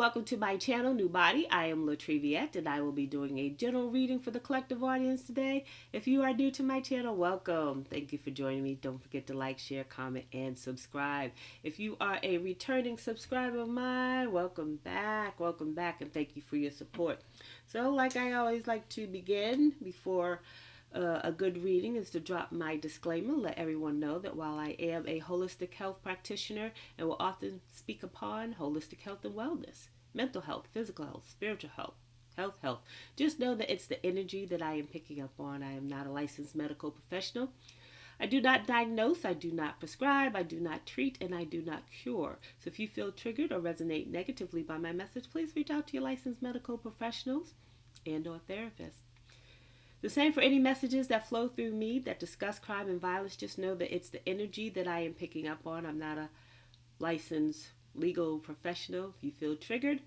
welcome to my channel, NUBODI. I am Latriviette, and I will be doing a general reading for the collective audience today. If you are new to my channel, welcome. Thank you for joining me. Don't forget to like, share, comment, and subscribe. If you are a returning subscriber of mine, welcome back, and thank you for your support. So, like I always like to begin before a good reading is to drop my disclaimer, let everyone know that while I am a holistic health practitioner and will often speak upon holistic health and wellness, mental health, physical health, spiritual health, just know that it's the energy that I am picking up on. I am not a licensed medical professional. I do not diagnose, I do not prescribe, I do not treat, and I do not cure. So if you feel triggered or resonate negatively by my message, please reach out to your licensed medical professionals and or therapists. The same for any messages that flow through me that discuss crime and violence. Just know that it's the energy that I am picking up on. I'm not a licensed legal professional. If you feel triggered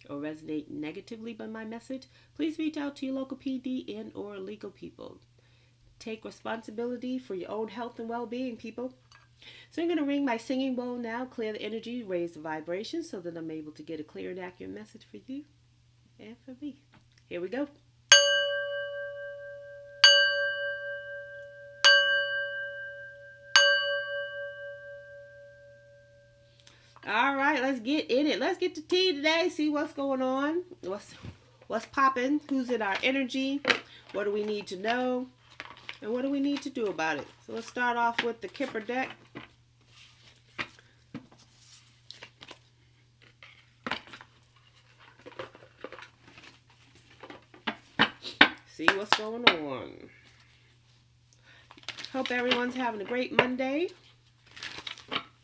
or resonate negatively by my message, please reach out to your local PD and or legal people. Take responsibility for your own health and well-being, people. So I'm going to ring my singing bowl now, clear the energy, raise the vibration so that I'm able to get a clear and accurate message for you and for me. Here we go. All right, let's get in it. Let's get to tea today. See what's going on. What's popping? Who's in our energy? What do we need to know? And what do we need to do about it? So let's start off with the Kipper deck. See what's going on. Hope everyone's having a great Monday.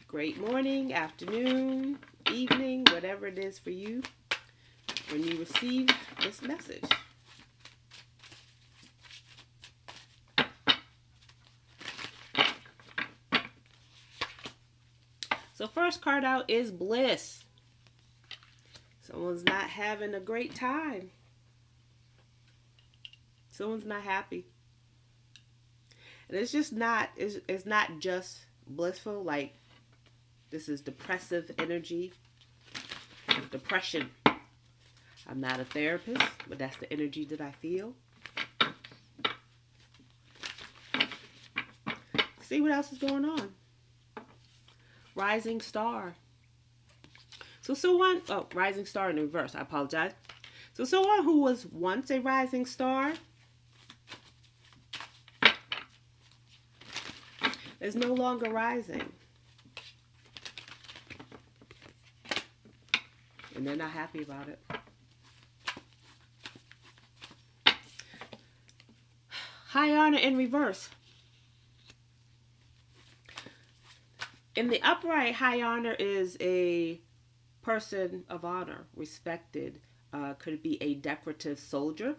Great morning, afternoon, evening, whatever it is for you when you receive this message. So first card out is bliss. Someone's not having a great time. Someone's not happy. And it's just not, it's not just blissful, like this is depressive energy, depression. I'm not a therapist, but that's the energy that I feel. See what else is going on. Rising star. So someone, rising star in reverse, I apologize. So someone who was once a rising star is no longer rising. And they're not happy about it. High honor in reverse. In the upright, high honor is a person of honor, respected. Could be a decorated soldier.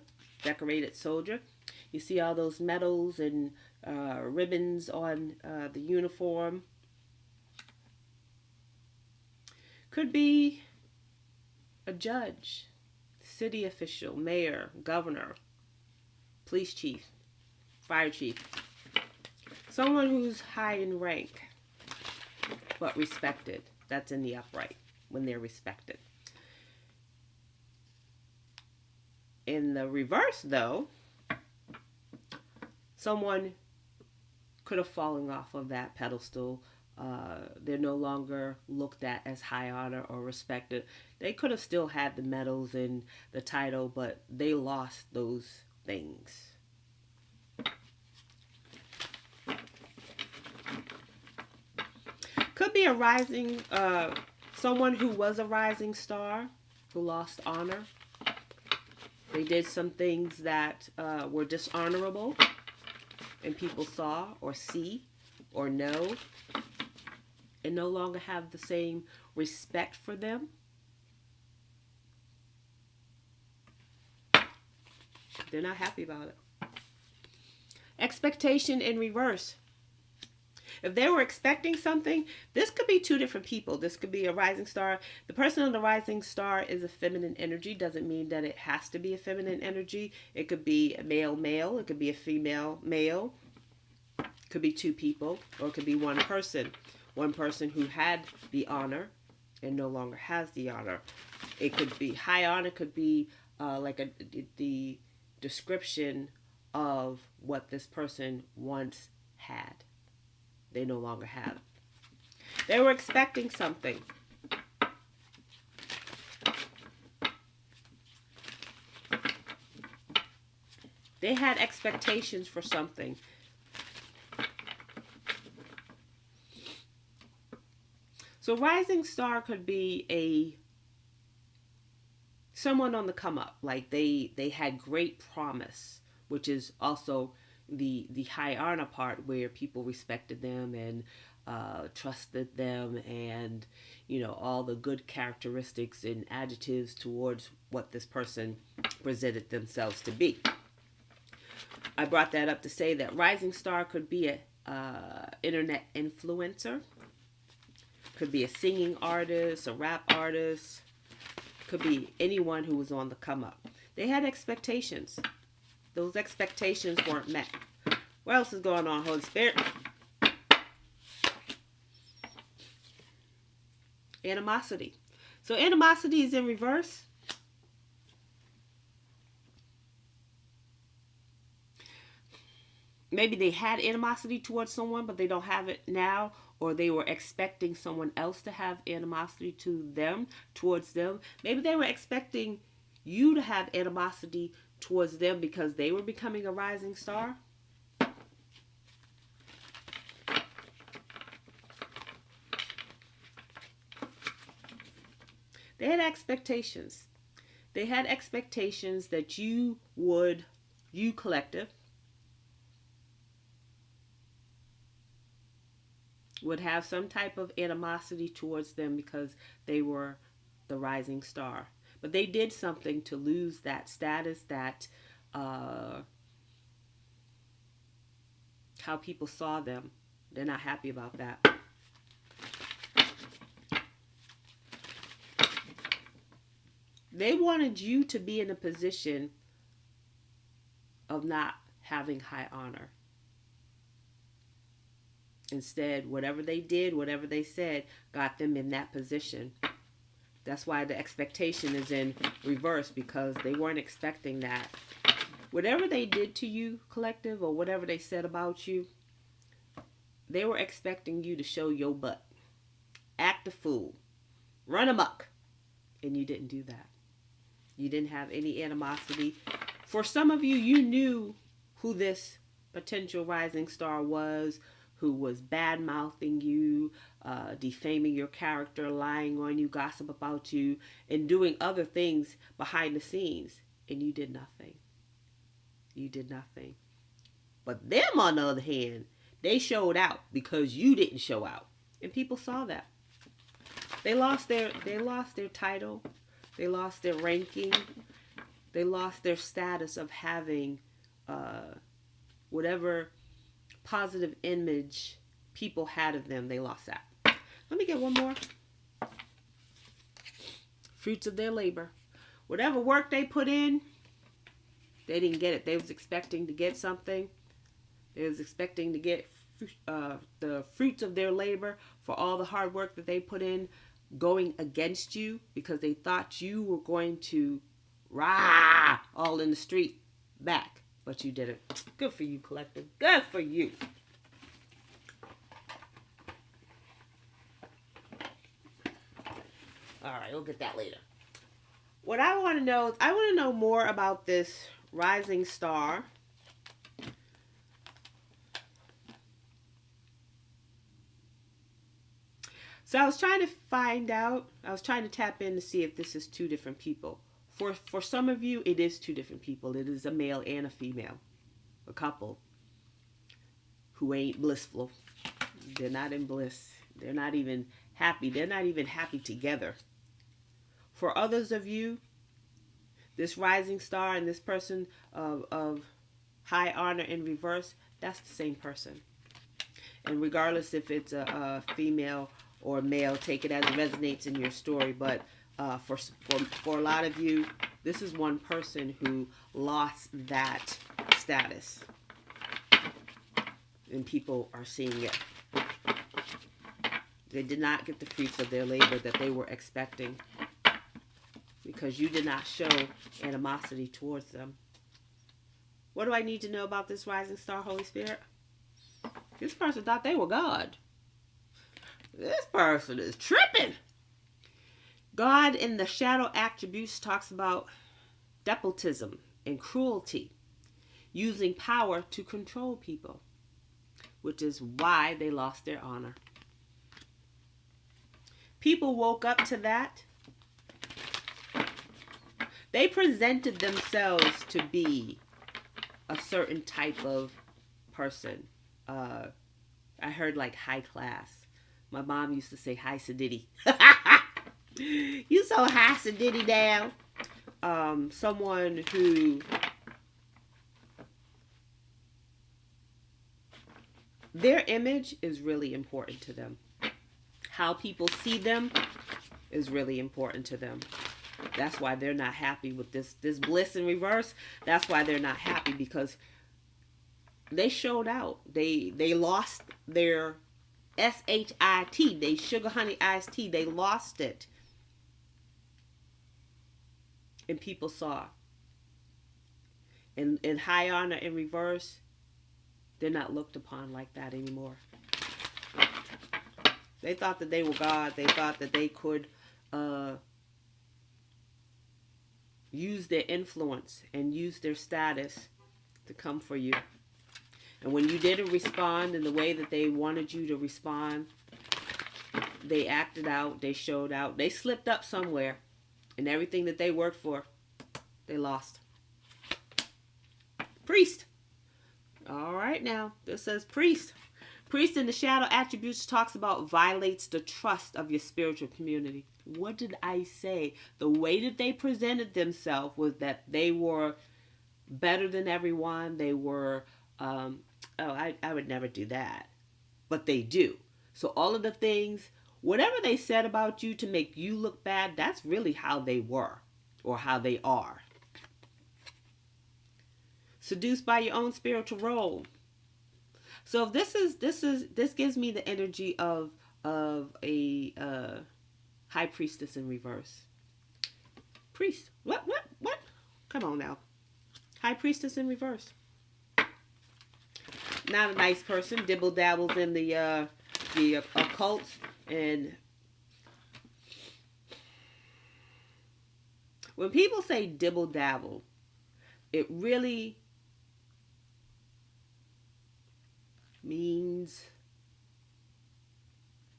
You see all those medals and ribbons on the uniform. Could be a judge, city official, mayor, governor, police chief, fire chief. Someone who's high in rank, but respected. That's in the upright, when they're respected. In the reverse, though, someone could have fallen off of that pedestal. They're no longer looked at as high honor or respected. They could have still had the medals and the title, but they lost those things. Could be a rising, someone who was a rising star who lost honor. They did some things that were dishonorable and people saw or see or know and no longer have the same respect for them. They're not happy about it. Expectation in reverse. If they were expecting something, this could be two different people. This could be a rising star. The person on the rising star is a feminine energy. Doesn't mean that it has to be a feminine energy. It could be a male. It could be a female male. It could be two people, or it could be one person. One person who had the honor and no longer has the honor. It could be high honor, could be the description of what this person once had. They no longer have. They were expecting something. They had expectations for something. So rising star could be someone on the come up. Like they had great promise, which is also the high honor part, where people respected them and trusted them, and all the good characteristics and adjectives towards what this person presented themselves to be. I brought that up to say that rising star could be a internet influencer, could be a singing artist, a rap artist, could be anyone who was on the come up. They had expectations. Those expectations weren't met. What else is going on, Holy Spirit? Animosity. So animosity is in reverse. Maybe they had animosity towards someone, but they don't have it now, or they were expecting someone else to have animosity towards them. Maybe they were expecting you to have animosity towards them because they were becoming a rising star. They had expectations. They had expectations that you collective, would have some type of animosity towards them because they were the rising star. But they did something to lose that status, that how people saw them. They're not happy about that. They wanted you to be in a position of not having high honor. Instead, whatever they did, whatever they said, got them in that position. That's why the expectation is in reverse, because they weren't expecting that. Whatever they did to you, collective, or whatever they said about you, they were expecting you to show your butt. Act a fool. Run amok. And you didn't do that. You didn't have any animosity. For some of you, you knew who this potential rising star was, who was bad-mouthing you, defaming your character, lying on you, gossip about you, and doing other things behind the scenes. And you did nothing. You did nothing. But them, on the other hand, they showed out because you didn't show out. And people saw that. They lost their title. They lost their ranking. They lost their status of having whatever positive image people had of them. They lost that. Let me get one more. Fruits of their labor. Whatever work they put in, they didn't get it. They was expecting to get something. They was expecting to get the fruits of their labor for all the hard work that they put in, going against you because they thought you were going to rah all in the street back. But you didn't. Good for you, collective. Good for you. All right, we'll get that later. What I want to know is, I want to know more about this rising star. So I was trying to find out, I was trying to tap in to see if this is two different people. For some of you, it is two different people. It is a male and a female. A couple who ain't blissful. They're not in bliss. They're not even happy. They're not even happy together. For others of you, this rising star and this person of high honor in reverse, that's the same person. And regardless if it's a female or male, take it as it resonates in your story. But for a lot of you, this is one person who lost that status. And people are seeing it. They did not get the fruits of their labor that they were expecting because you did not show animosity towards them. What do I need to know about this rising star, Holy Spirit? This person thought they were God. This person is tripping. God in the shadow attributes talks about despotism and cruelty, using power to control people, which is why they lost their honor. People woke up to that. They presented themselves to be a certain type of person. I heard like high class. My mom used to say high sedity. You so high sedity now. Someone who their image is really important to them. How people see them is really important to them. That's why they're not happy with this bliss in reverse. That's why they're not happy, because they showed out. They lost their SHIT. They sugar honey iced tea. They lost it. And people saw. And in high honor in reverse, they're not looked upon like that anymore. They thought that they were God. They thought that they could use their influence and use their status to come for you. And when you didn't respond in the way that they wanted you to respond, they acted out, they showed out, they slipped up somewhere, and everything that they worked for, they lost. Priest. All right now, this says priest. Priest in the shadow attributes talks about violates the trust of your spiritual community. What did I say? The way that they presented themselves was that they were better than everyone. They were, I would never do that. But they do. So all of the things, whatever they said about you to make you look bad, that's really how they were or how they are. Seduced by your own spiritual role. So if this gives me the energy of a high priestess in reverse. Priest. What? Come on now. High priestess in reverse. Not a nice person. Dibble dabbles in the occult, and when people say dibble dabble, it really means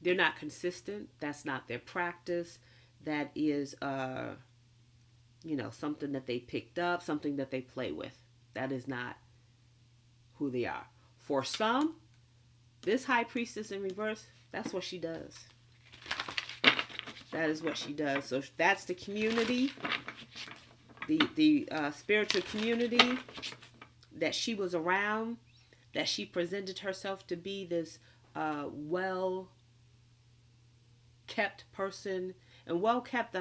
they're not consistent. That's not their practice. That is, something that they picked up, something that they play with. That is not who they are. For some, this high priestess in reverse, that's what she does. That is what she does. So that's the community, the spiritual community that she was around, that she presented herself to be this well-kept person. And well-kept,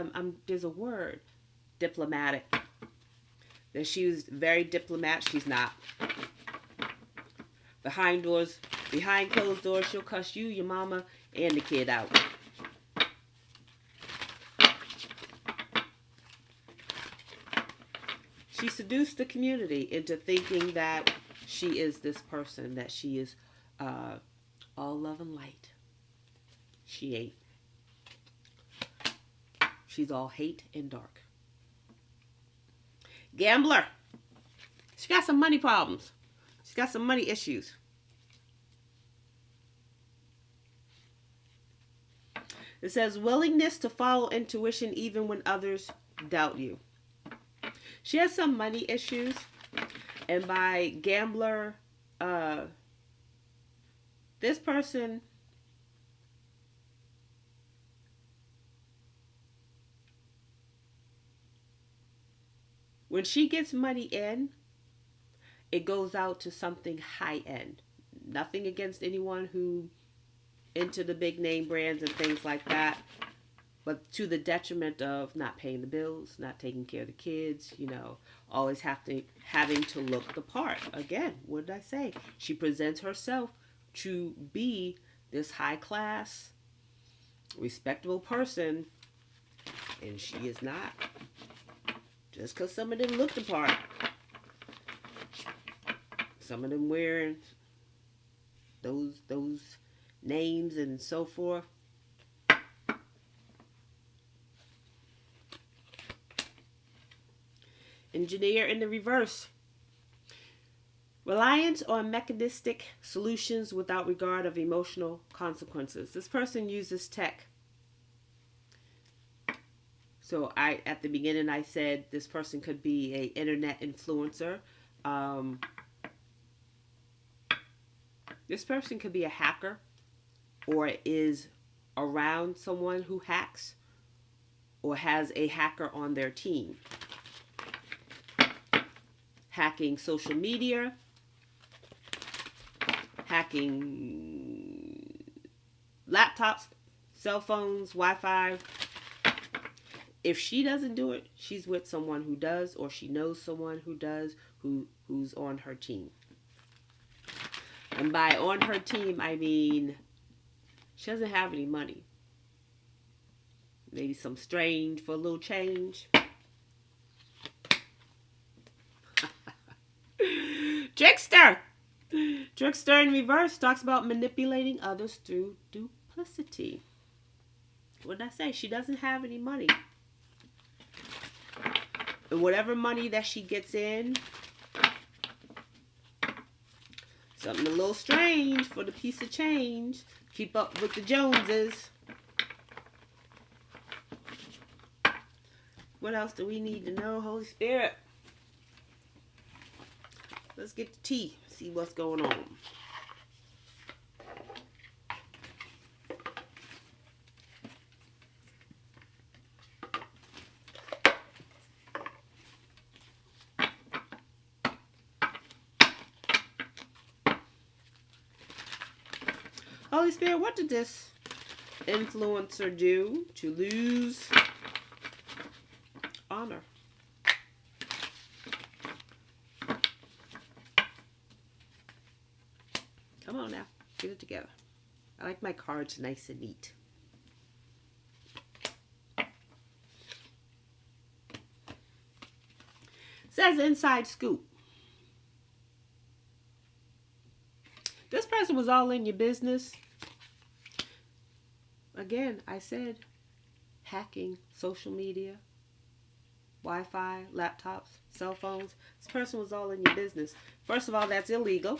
there's a word, diplomatic. That she was very diplomat. She's not. Behind closed doors, she'll cuss you, your mama, and the kid out. She seduced the community into thinking that she is this person, that she is all love and light. She ain't. She's all hate and dark. Gambler. She got some money problems. She's got some money issues. It says willingness to follow intuition even when others doubt you. She has some money issues. And by gambler, this person when she gets money in, it goes out to something high end. Nothing against anyone who into the big name brands and things like that, but to the detriment of not paying the bills, not taking care of the kids, always having to look the part. Again, what did I say? She presents herself to be this high class, Respectable person, and she is not. Just because some of them look the part. Some of them wearing those names and so forth. Engineer in the reverse. Reliance on mechanistic solutions without regard of emotional consequences. This person uses tech. So at the beginning I said this person could be an internet influencer. This person could be a hacker or is around someone who hacks or has a hacker on their team. Hacking social media, hacking laptops, cell phones, Wi-Fi. If she doesn't do it, she's with someone who does, or she knows someone who does, who's on her team. And by on her team, I mean she doesn't have any money. Maybe some strange for a little change. Trickster! Trickster in reverse talks about manipulating others through duplicity. What did I say? She doesn't have any money. And whatever money that she gets in, something a little strange for the piece of change. Keep up with the Joneses. What else do we need to know, Holy Spirit? Let's get the tea. See what's going on. Holy Spirit, what did this influencer do to lose honor? Come on now, get it together. I like my cards nice and neat. Says inside scoop. This person was all in your business. Again, I said hacking, social media, Wi-Fi, laptops, cell phones. This person was all in your business. First of all, that's illegal.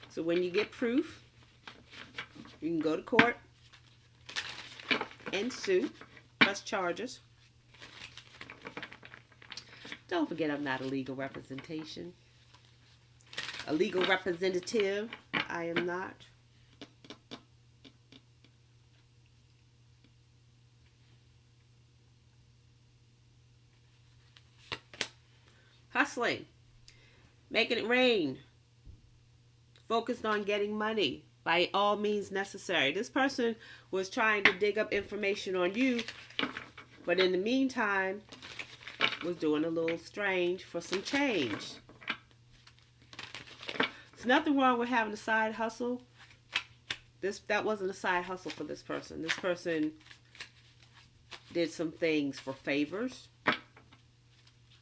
So when you get proof, you can go to court and sue, press charges. Don't forget I'm not a legal representation. A legal representative, I am not. Hustling, making it rain, focused on getting money by all means necessary. This person was trying to dig up information on you, but in the meantime, was doing a little strange for some change. There's nothing wrong with having a side hustle. That wasn't a side hustle for this person. This person did some things for favors,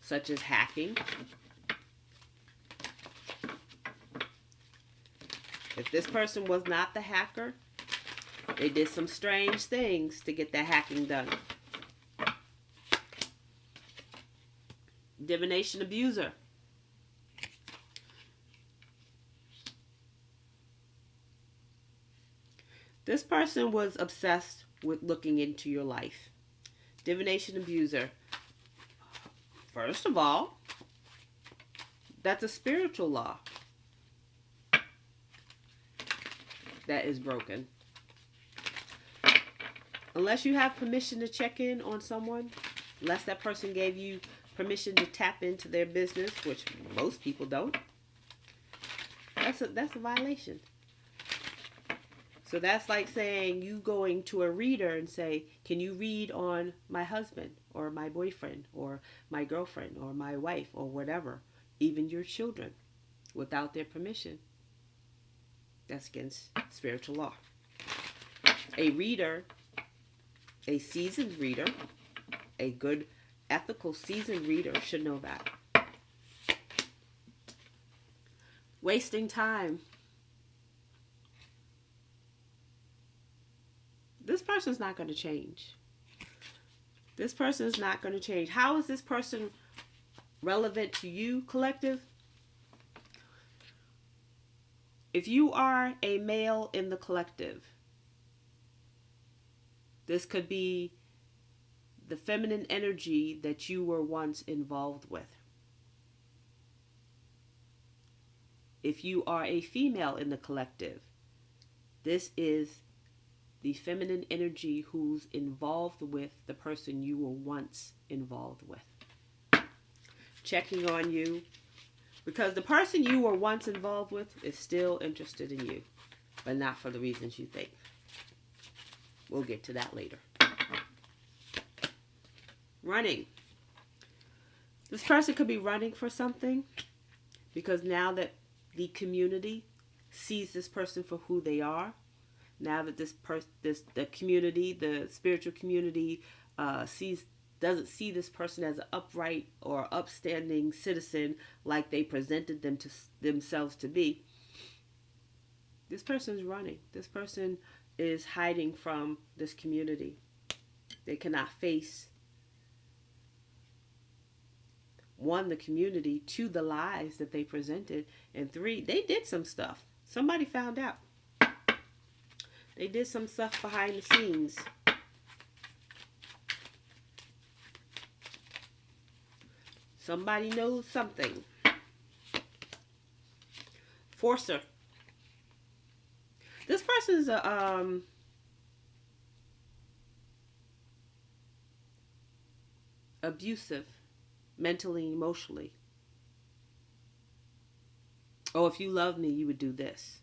such as hacking. If this person was not the hacker, they did some strange things to get that hacking done. Divination abuser. This person was obsessed with looking into your life. Divination abuser. First of all, that's a spiritual law that is broken. Unless you have permission to check in on someone, unless that person gave you permission to tap into their business, which most people don't, that's a violation. So that's like saying you going to a reader and say, can you read on my husband or my boyfriend or my girlfriend or my wife or whatever, even your children. without their permission. That's against spiritual law. A reader, a seasoned reader, a good, ethical, seasoned reader should know that. Wasting time. This person's not going to change. This person is not going to change. How is this person relevant to you, collective? If you are a male in the collective, this could be the feminine energy that you were once involved with. If you are a female in the collective, this is the feminine energy who's involved with the person you were once involved with. Checking on you, because the person you were once involved with is still interested in you, but not for the reasons you think. We'll get to that later. Running. This person could be running for something because now that the community sees this person for who they are, now that the community, the spiritual community, doesn't see this person as an upright or upstanding citizen like they presented them to themselves to be, this person is running. This person is hiding from this community. They cannot face, one, the community, two, the lies that they presented, and three, they did some stuff. Somebody found out. They did some stuff behind the scenes. Somebody knows something. Forcer. This person is a abusive, mentally, emotionally. Oh, if you loved me, you would do this.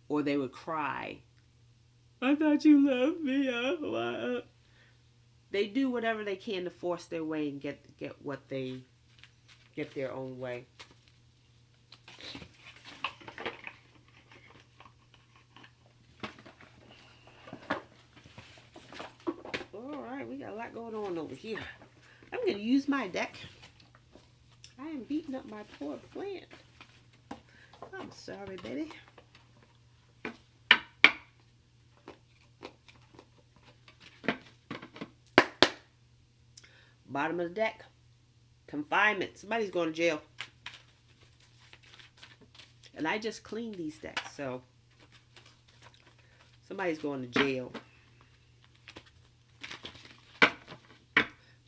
Or they would cry. I thought you loved me. They do whatever they can to force their way and get their own way. All right, we got a lot going on over here. I'm going to use my deck. I am beating up my poor plant. I'm sorry, baby. Bottom of the deck. Confinement. Somebody's going to jail. And I just cleaned these decks, so somebody's going to jail.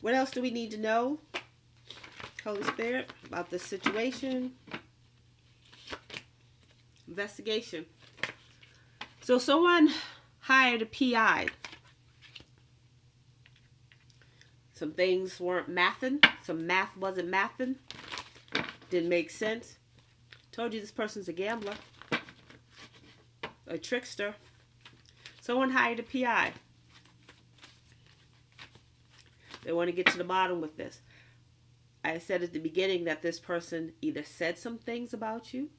What else do we need to know, Holy Spirit, about this situation? Investigation. So someone hired a PI. Some things weren't mathing. Some math wasn't mathing. Didn't make sense. Told you this person's a gambler. A trickster. Someone hired a PI. They want to get to the bottom with this. I said at the beginning that this person either said some things about you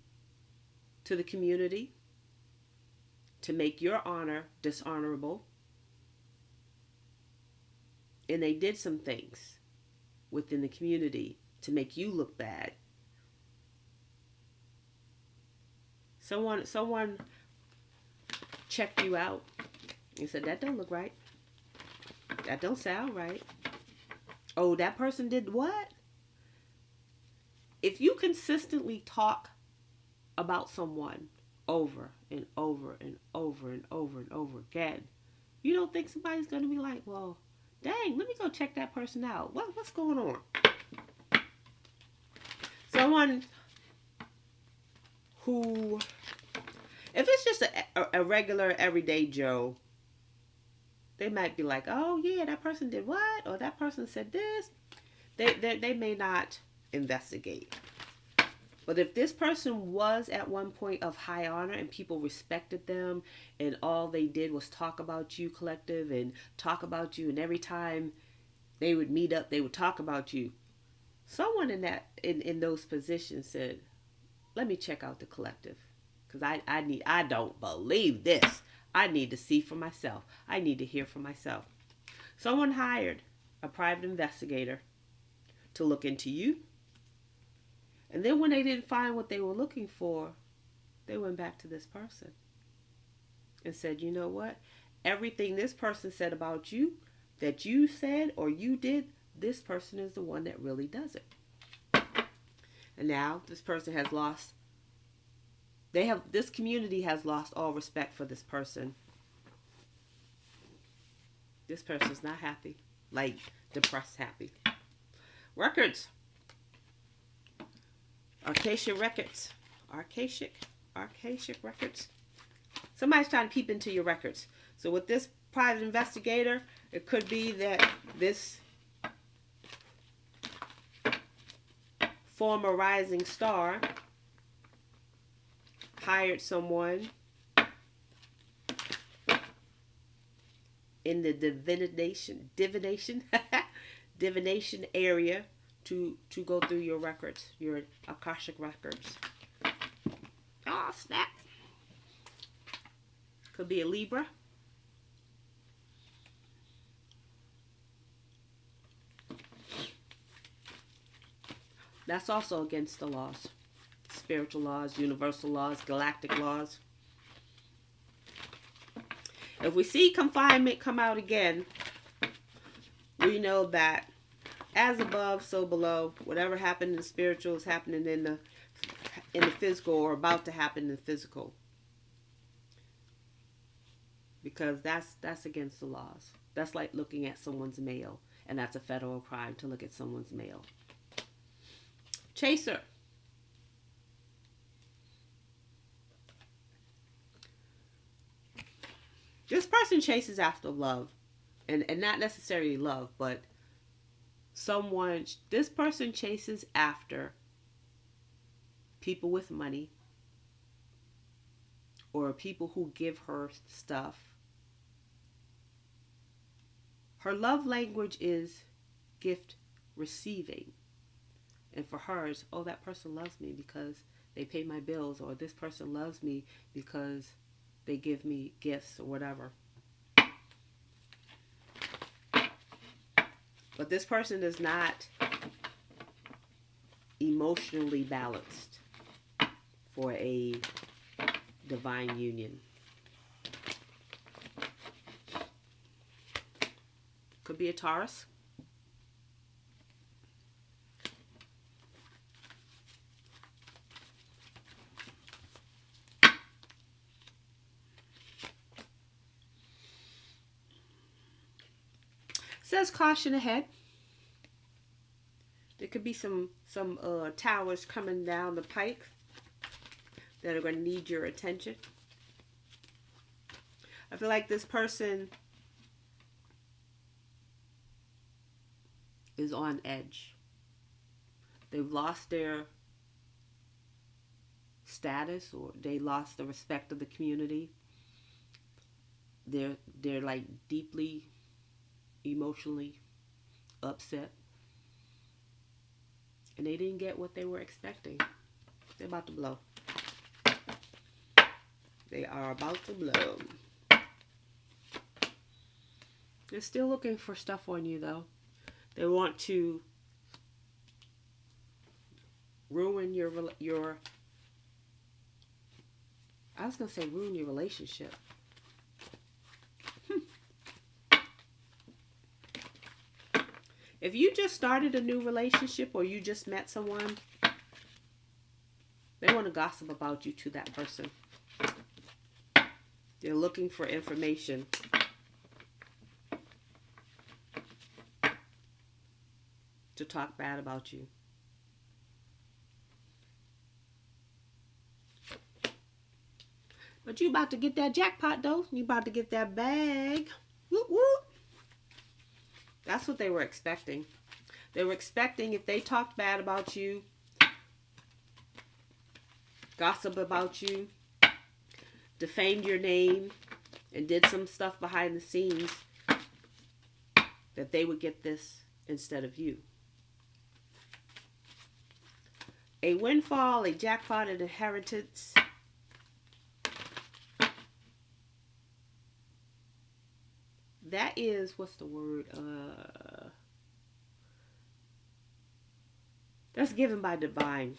to the community to make your honor dishonorable. And they did some things within the community to make you look bad. Someone checked you out and said, that don't look right. That don't sound right. Oh, that person did what? If you consistently talk about someone over and over and over and over and over again, you don't think somebody's going to be like, well, dang, let me go check that person out. What's going on? Someone who, if it's just a regular everyday Joe, they might be like, oh yeah, that person did what? Or that person said this. They may not investigate. But if this person was at one point of high honor and people respected them and all they did was talk about you, collective, and talk about you, and every time they would meet up, they would talk about you. Someone in those positions said, "Let me check out the collective, because I don't believe this. I need to see for myself. I need to hear for myself." Someone hired a private investigator to look into you, and then when they didn't find what they were looking for, they went back to this person and said, "You know what? Everything this person said about you, that you said or you did, this person is the one that really does it." And now this person has lost, this community has lost all respect for this person. This person's not happy, like depressed happy. Records. Archaic records. Archaic records. Somebody's trying to peep into your records. So with this private investigator, it could be that this former rising star hired someone in the divination area to go through your records, your Akashic records. Oh, snap. Could be a Libra. That's also against the laws. Spiritual laws, universal laws, galactic laws. If we see confinement come out again, we know that as above, so below. Whatever happened in the spiritual is happening in the physical, or about to happen in the physical. Because that's against the laws. That's like looking at someone's mail, and that's a federal crime to look at someone's mail. Chaser. This person chases after love, and not necessarily love, but this person chases after people with money, or people who give her stuff. Her love language is gift receiving. And for hers, oh, that person loves me because they pay my bills, or this person loves me because they give me gifts or whatever. But this person is not emotionally balanced for a divine union. Could be a Taurus. Says caution ahead. There could be some towers coming down the pike that are going to need your attention. I feel like this person is on edge. They've lost their status, or they lost the respect of the community. They're like deeply emotionally upset, and they didn't get what they were expecting. They're about to blow. They are about to blow. They're still looking for stuff on you, though. They want to ruin your I was going to say ruin your relationship. If you just started a new relationship, or you just met someone, they want to gossip about you to that person. They're looking for information. To talk bad about you. But you about to get that jackpot, though. You about to get that bag. Whoop, whoop. That's what they were expecting. They were expecting, if they talked bad about you, gossip about you, defamed your name, and did some stuff behind the scenes, that they would get this instead of you. A windfall, a jackpot, an inheritance. That is, what's the word? That's given by divine.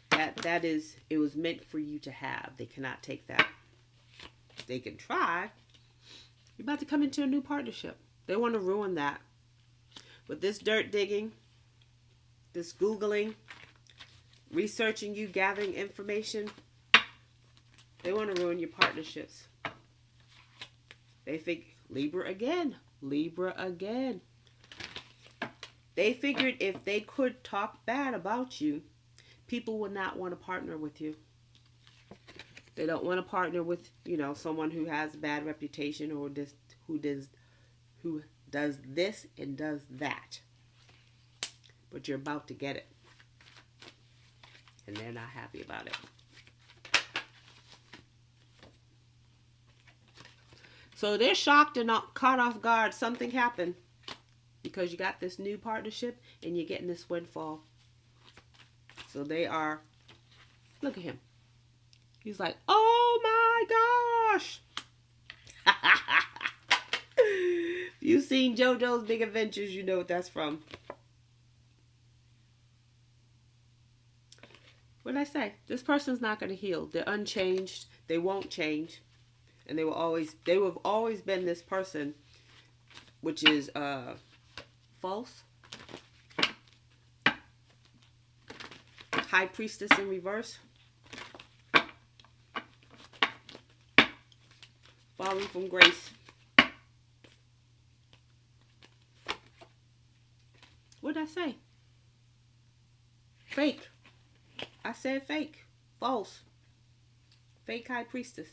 That is, it was meant for you to have. They cannot take that. They can try. You're about to come into a new partnership. They want to ruin that. With this dirt digging, this Googling, researching you, gathering information, they want to ruin your partnerships. They think, Libra again. Libra again. They figured if they could talk bad about you, people would not want to partner with you. They don't want to partner with, someone who has a bad reputation or who does this and does that. But you're about to get it. And they're not happy about it. So they're shocked and not caught off guard. Something happened. Because you got this new partnership and you're getting this windfall. So they are, look at him. He's like, oh my gosh. If you've seen JoJo's Big Adventures, you know what that's from. What did I say? This person's not going to heal. They're unchanged. They won't change. And they have always been this person, which is false. High Priestess in reverse. Falling from grace. What did I say? Fake. I said fake. False. Fake High Priestess.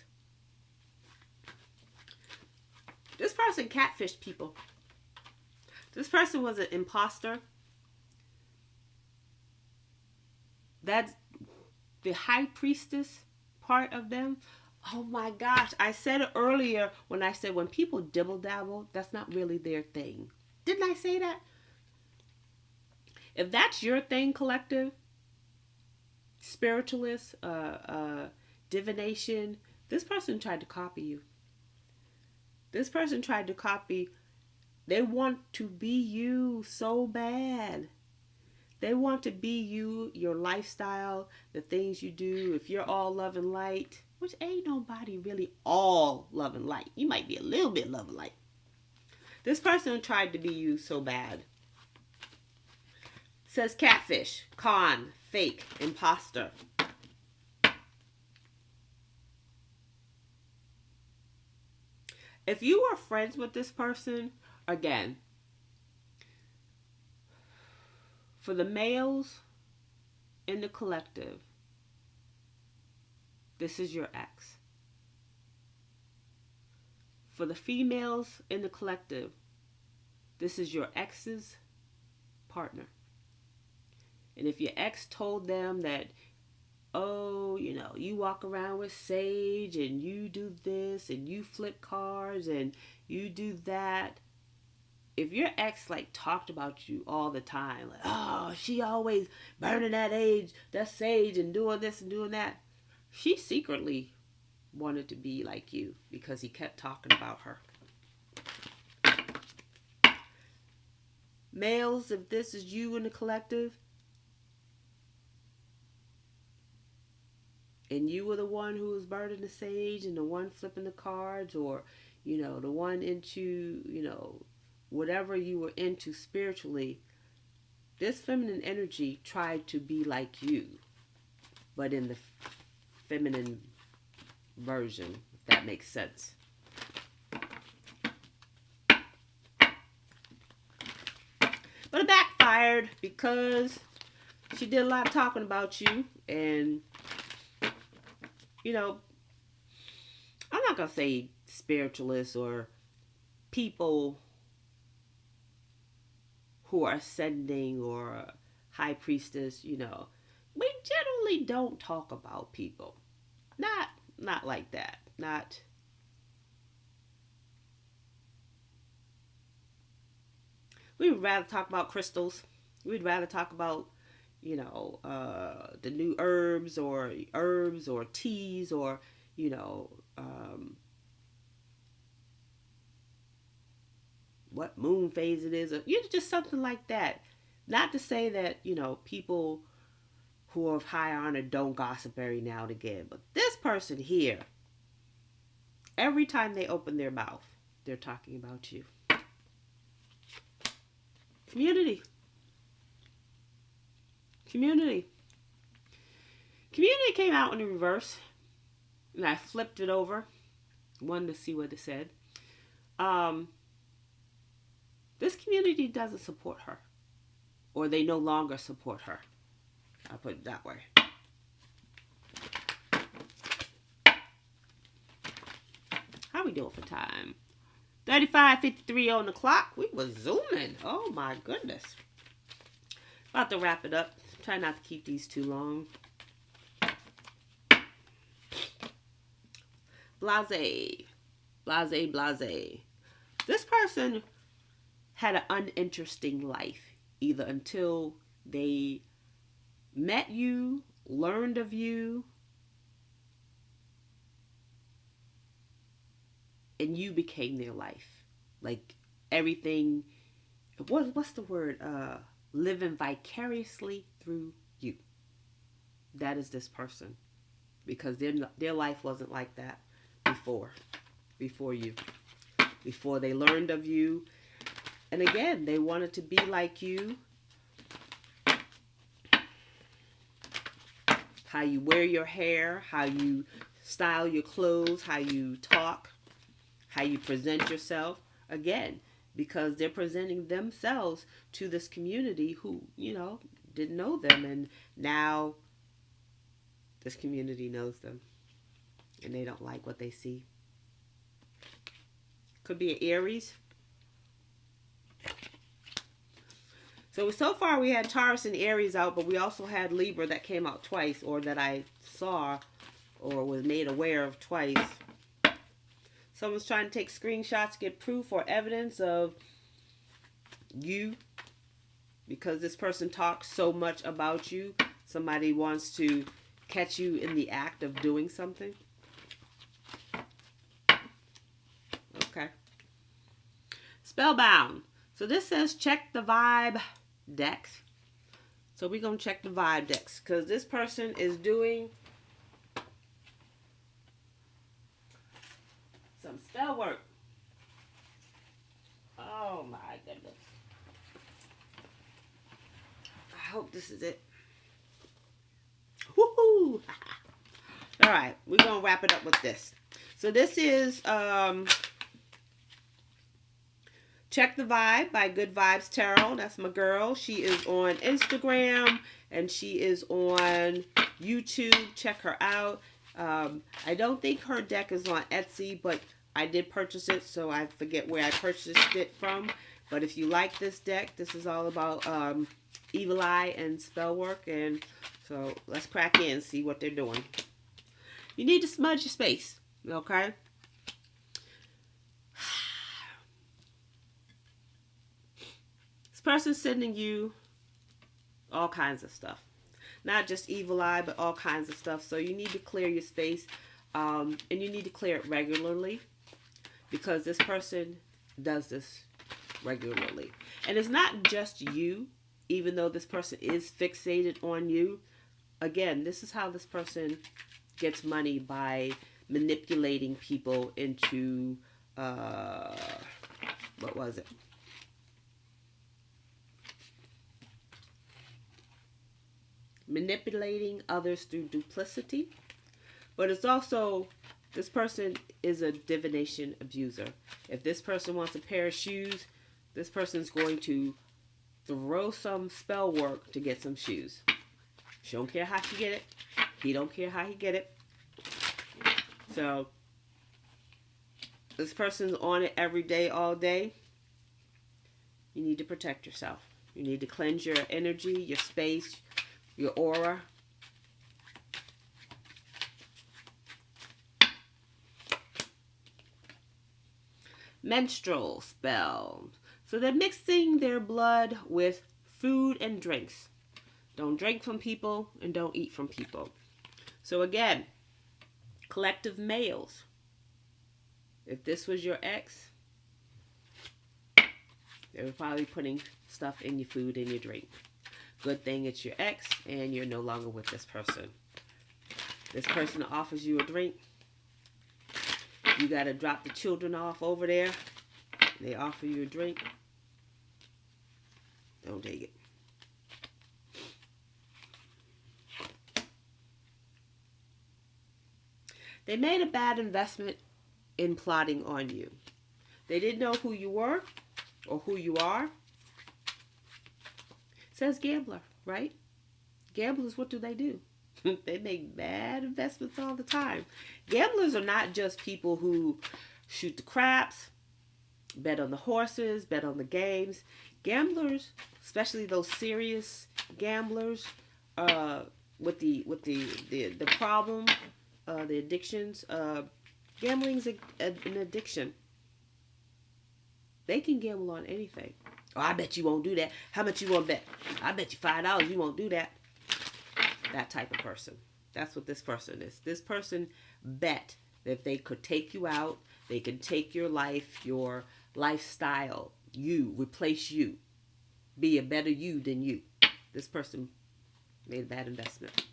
This person catfished people. This person was an imposter. That's the High Priestess part of them. Oh my gosh. I said it earlier when I said when people dibble dabble, that's not really their thing. Didn't I say that? If that's your thing, collective, spiritualist, divination, this person tried to copy you. This person tried to copy. They want to be you so bad. They want to be you, your lifestyle, the things you do. If you're all love and light, which ain't nobody really all love and light. You might be a little bit love and light. This person tried to be you so bad. Says catfish, con, fake, imposter. If you are friends with this person, again, for the males in the collective, this is your ex. For the females in the collective, this is your ex's partner. And if your ex told them that, oh, you walk around with sage and you do this and you flip cards and you do that. If your ex talked about you all the time, like, oh, she always burning that sage and doing this and doing that. She secretly wanted to be like you because he kept talking about her. Males, if this is you in the collective, and you were the one who was burning the sage and the one flipping the cards, or, the one into, whatever you were into spiritually, this feminine energy tried to be like you, but in the feminine version, if that makes sense. But it backfired because she did a lot of talking about you, and I'm not going to say spiritualists or people who are ascending or high priestess, we generally don't talk about people. Not like that. We would rather talk about crystals. We'd rather talk about, the new herbs or teas or, you know, what moon phase it is, or just something like that. Not to say that, people who are of high honor don't gossip every now and again, but this person here, every time they open their mouth, they're talking about you. Community. Community came out in the reverse, and I flipped it over, wanted to see what it said. This community doesn't support her, or they no longer support her. I'll put it that way. How we doing for time? 35:53 on the clock. We was zooming. Oh my goodness. About to wrap it up. Try not to keep these too long. Blase. Blase, blase. This person had an uninteresting life, either until they met you, learned of you, and you became their life. Like everything, what's the word? Living vicariously through you. That is this person, because their life wasn't like that before you, before they learned of you. And again, they wanted to be like you. How you wear your hair, how you style your clothes, how you talk, how you present yourself. Again, because they're presenting themselves to this community who, didn't know them. And now this community knows them. And they don't like what they see. Could be an Aries. So far we had Taurus and Aries out, but we also had Libra that came out twice, or that I saw or was made aware of twice. Someone's trying to take screenshots, get proof or evidence of you, because this person talks so much about you. Somebody wants to catch you in the act of doing something. Okay. Spellbound. So this says check the vibe decks. So we're going to check the vibe decks, because this person is doing some spell work. Oh my goodness. I hope this is it. Woohoo! All right, we're going to wrap it up with this. So this is Check the Vibe by Good Vibes Tarot. That's my girl. She is on Instagram and she is on YouTube. Check her out. I don't think her deck is on Etsy, but I did purchase it, so I forget where I purchased it from. But if you like this deck, this is all about evil eye and spell work. And so let's crack in and see what they're doing. You need to smudge your space, okay? This person's sending you all kinds of stuff. Not just evil eye, but all kinds of stuff. So you need to clear your space, and you need to clear it regularly, because this person does this regularly. And it's not just you, even though this person is fixated on you. Again, this is how this person gets money, by manipulating people into, what was it? Manipulating others through duplicity. But it's also, this person is a divination abuser. If this person wants a pair of shoes, this person's going to throw some spell work to get some shoes. She don't care how she get it. He don't care how he get it. So this person's on it every day, all day. You need to protect yourself. You need to cleanse your energy, your space, your aura. Menstrual spell. So they're mixing their blood with food and drinks. Don't drink from people and don't eat from people. So again, collective males. If this was your ex, they were probably putting stuff in your food and your drink. Good thing it's your ex and you're no longer with this person. This person offers you a drink. You got to drop the children off over there. They offer you a drink. Don't take it. They made a bad investment in plotting on you. They didn't know who you were or who you are. It says gambler, right? Gamblers, what do? They make bad investments all the time. Gamblers are not just people who shoot the craps, bet on the horses, bet on the games. Gamblers, especially those serious gamblers, with the problem, the addictions. Gambling is an addiction. They can gamble on anything. Oh, I bet you won't do that. How much you want to bet? I bet you $5 you won't do that. That type of person. That's what this person is. This person bet that if they could take you out, they can take your life, your lifestyle, you, replace you, be a better you than you. This person made a bad investment.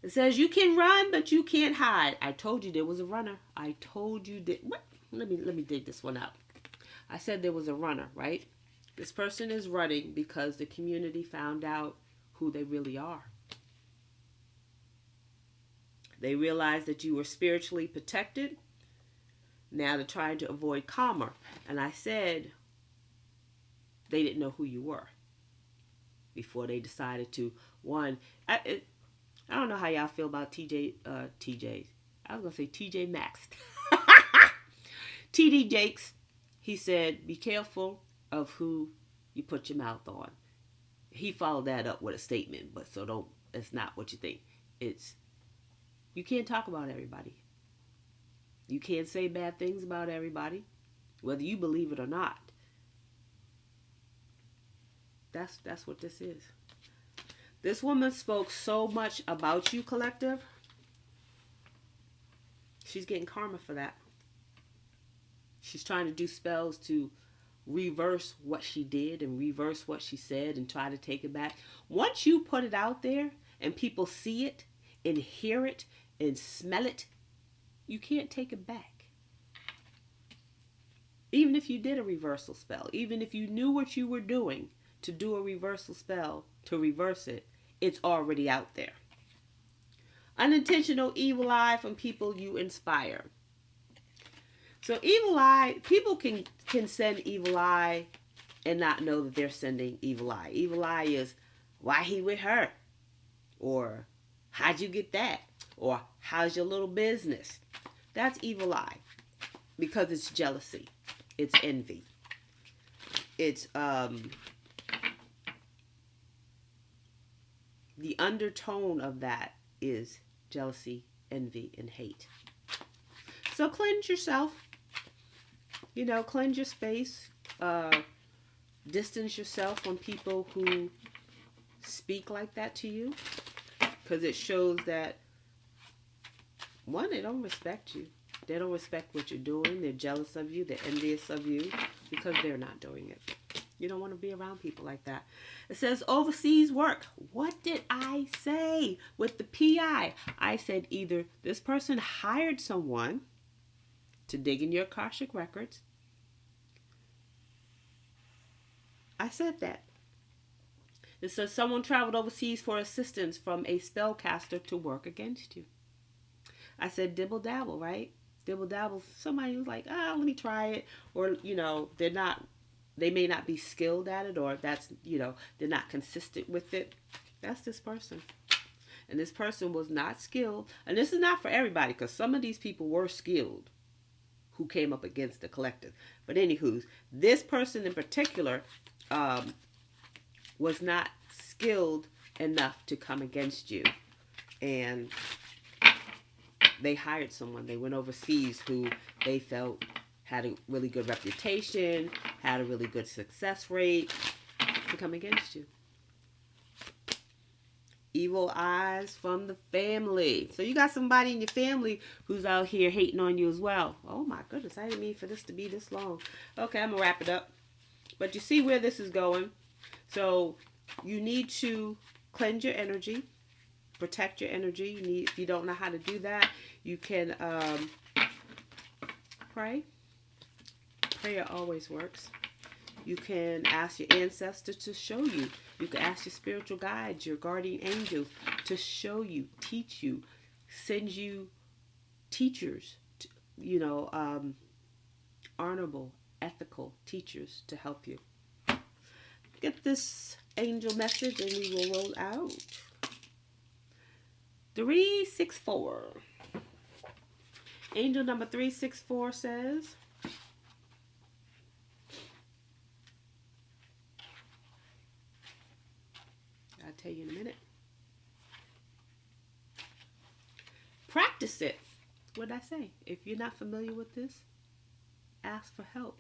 It says you can run, but you can't hide. I told you there was a runner. I told you that. What? Let me dig this one out. I said there was a runner, right? This person is running because the community found out who they really are. They realized that you were spiritually protected. Now they're trying to avoid karma. And I said they didn't know who you were before they decided to. One, I don't know how y'all feel about TJ. I was going to say TJ Maxx. TD Jakes. He said, be careful of who you put your mouth on. He followed that up with a statement, but it's not what you think. It's, you can't talk about everybody. You can't say bad things about everybody, whether you believe it or not. That's what this is. This woman spoke so much about you, collective. She's getting karma for that. She's trying to do spells to reverse what she did and reverse what she said and try to take it back. Once you put it out there and people see it and hear it and smell it, you can't take it back. Even if you did a reversal spell, even if you knew what you were doing to do a reversal spell to reverse it, it's already out there. Unintentional evil eye from people you inspire. So evil eye, people can send evil eye and not know that they're sending evil eye. Evil eye is, why he with her? Or, how'd you get that? Or, how's your little business? That's evil eye. Because it's jealousy. It's envy. It's, the undertone of that is jealousy, envy, and hate. So cleanse yourself. Cleanse your space. Distance yourself from people who speak like that to you. Because it shows that, one, they don't respect you. They don't respect what you're doing. They're jealous of you. They're envious of you because they're not doing it. You don't want to be around people like that. It says overseas work. What did I say with the PI? I said either this person hired someone to dig in your Akashic records. I said that. It says someone traveled overseas for assistance from a spellcaster to work against you. I said dibble dabble, right? Dibble dabble. Somebody who's like, let me try it. Or, they may not be skilled at it, or they're not consistent with it. That's this person. And this person was not skilled. And this is not for everybody, because some of these people were skilled who came up against the collective. But anywho, this person in particular was not skilled enough to come against you. And they hired someone. They went overseas who they felt had a really good reputation, had a really good success rate to come against you. Evil eyes from the family. So you got somebody in your family who's out here hating on you as well. Oh my goodness, I didn't mean for this to be this long. Okay, I'm going to wrap it up. But you see where this is going. So you need to cleanse your energy, protect your energy. If you don't know how to do that, you can pray. Prayer always works. You can ask your ancestors to show you. You can ask your spiritual guides, your guardian angels to show you, teach you, send you teachers, honorable, ethical teachers to help you. Get this angel message and we will roll out. 364. Angel number 364 says, I'll tell you in a minute. Practice it. What did I say? If you're not familiar with this, ask for help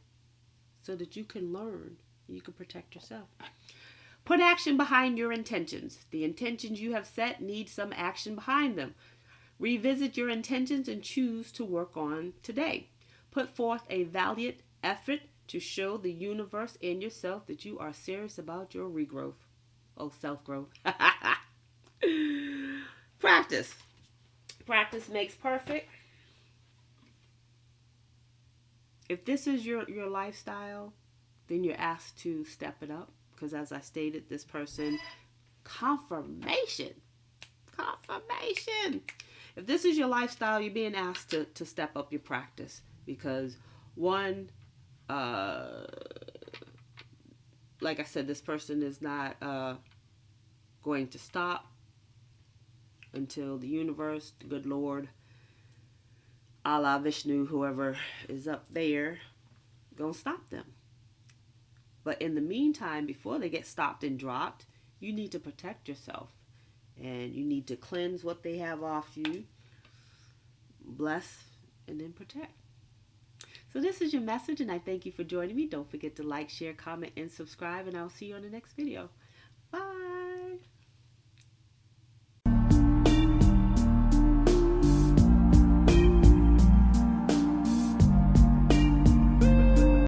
so that you can learn. You can protect yourself. Put action behind your intentions. The intentions you have set need some action behind them. Revisit your intentions and choose to work on today. Put forth a valiant effort to show the universe and yourself that you are serious about your regrowth. Oh, self-growth. Practice. Practice makes perfect. If this is your lifestyle, then you're asked to step it up. Because as I stated, this person, confirmation. If this is your lifestyle, you're being asked to step up your practice. Because one, like I said, this person is not going to stop until the universe, the good Lord, Allah, Vishnu, whoever is up there, gonna stop them. But in the meantime, before they get stopped and dropped, you need to protect yourself. And you need to cleanse what they have off you, bless, and then protect. So this is your message, and I thank you for joining me. Don't forget to like, share, comment, and subscribe, and I'll see you on the next video.